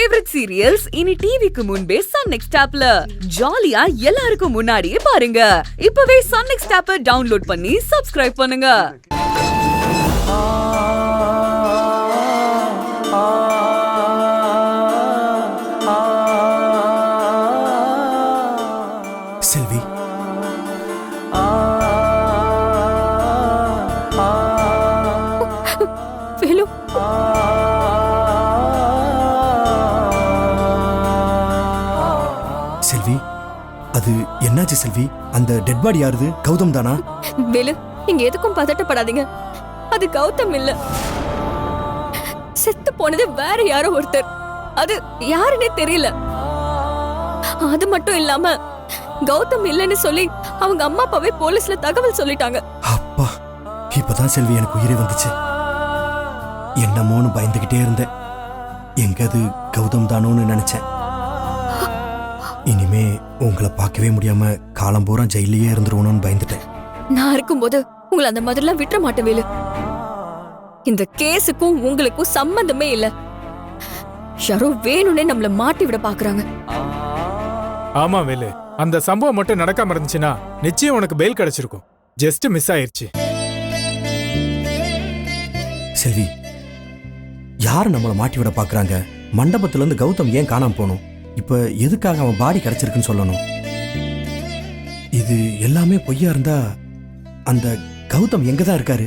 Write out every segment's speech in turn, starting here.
Favourite serials இனி டிவிக்கு முன்பே சன் நெக்ஸ்ட் ஆப்ல ஜாலியா எல்லாருக்கும் முன்னாடியே பாருங்க. இப்பவே சன் நெக்ஸ்ட் ஆப்பை டவுன்லோட் பண்ணி சப்ஸ்கிரைப் பண்ணுங்க. செல்வி, வேலு, செல்வி, அது என்னாச்சு செல்வி? அந்த டெட் பாடி யாருது? கௌதம் தானா? வேலு, நீங்க எதுக்கும் பதட்டப்படாதீங்க. அது கௌதம் இல்ல, செத்து போனது வேற யாரோ ஒருத்தர். அது யாருன்னே தெரியல. அது மட்டும் இல்லாம கௌதம் இல்லன்னு சொல்லி அவங்க அம்மா அப்பாவே போலீஸ்ல தகவல் சொல்லிட்டாங்க. அப்பா, இப்பதான் செல்வி எனக்கு உயிரே வந்துச்சு. என்னமோன்னு பயந்துகிட்டே இருந்தேன். எங்க அது கௌதம் தானோன்னு நினைச்சேன். இனிமே உங்களை பார்க்கவே முடியாம காலம் பூரா ஜெயிலேயே இருந்துருவணும்னு பயந்துட்டேன். நான் இருக்கும்போது உங்களை அந்த மாதிரிலாம் விட்டுற மாட்டேன் வேலு. இந்த கேஸுக்கும் உங்களுக்கும் சம்பந்தமே இல்ல. யாரோ வேணும்னே நம்மள மாட்டி விட பாக்குறாங்க. ஆமா வேலு, அந்த சம்பவம் மட்டும் நடக்காம இருந்துச்சுன்னா நிச்சயம் உனக்கு பெயில் கிடைச்சிருக்கும். ஜஸ்ட் மிஸ் ஆயிருச்சு. செல்வி, யாரு நம்மளை மாட்டி விட பாக்குறாங்க? மண்டபத்துல இருந்து கௌதம் ஏன் காணாம போகணும்? இப்ப எதுக்காக அவன் பாடி கிடைச்சிருக்குன்னு சொல்லணும்? இது எல்லாமே பொய்யா இருந்தா அந்த கௌதம் எங்கதான் இருக்காரு?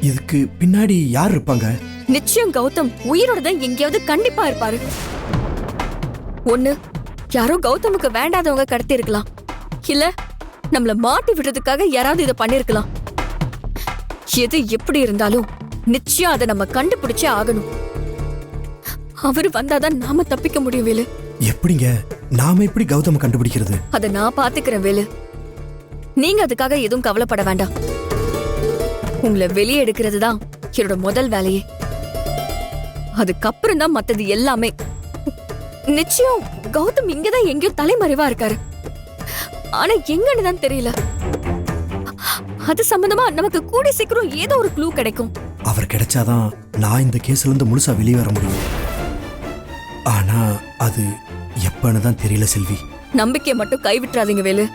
இதுக்கு பின்னாடி யார் இருப்பாங்க? நிச்சயம் கௌதம் உயிரோட தான் எங்கேயாவது கண்டிப்பா இருப்பாரு. ஒண்ணு, யாரோ கௌதமுக்கு வேண்டாதவங்க கடத்தி இருக்கலாம். இல்ல நம்மள மாட்டி விடுறதுக்காக யாராவது இதை பண்ணிருக்கலாம். எது எப்படி இருந்தாலும் நிச்சயம் அதை நம்ம கண்டுபிடிச்சே ஆகணும். அவரு வந்தாதான் நாம தப்பிக்க முடியும் வேலு. எப்படிங்க? நாம எப்படி கௌதம கண்டுபிடிக்கிறது? அத நான் பாத்துக்கிறேன் வேலு. நீங்க அதுக்காக எதுவும் கவலைப்பட வேண்டாம். உங்களை வெளியே எடுக்கிறது தான் என்னோட முதல் வேலையே. அதுக்கப்புறம் தான் மத்தது எல்லாமே. நிச்சயம் கௌதம் இங்கதான் எங்கேயோ தலைமறைவா இருக்காரு. ஆனா எங்கன்னு தான் தெரியல. அது சம்பந்தமா நமக்கு கூடி சீக்கிரம் ஏதோ ஒரு க்ளூ கிடைக்கும். அவர் கிடைச்சாதான் நான் இந்த கேஸ்ல இருந்து முழுசா வெளியே வர முடியும். ஆனா அது எப்பன்னு தான் தெரியல செல்வி. நம்பிக்கையை மட்டும் கைவிட்டுறாதீங்க வேலு.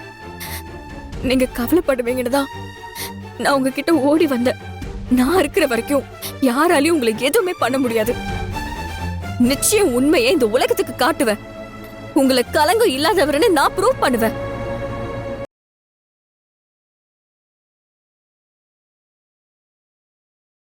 நீங்க கவலைப்படுவீங்கன்னு தான் நான் உங்ககிட்ட ஓடி வந்தேன். நான் இருக்கிற வரைக்கும் யாராலையும் உங்களை எதுவுமே பண்ண முடியாது. நிச்சயம் உண்மையை இந்த உலகத்துக்கு காட்டுவேன். உங்களை கலங்கம் இல்லாதவர்னு நான் ப்ரூவ் பண்ணுவேன்.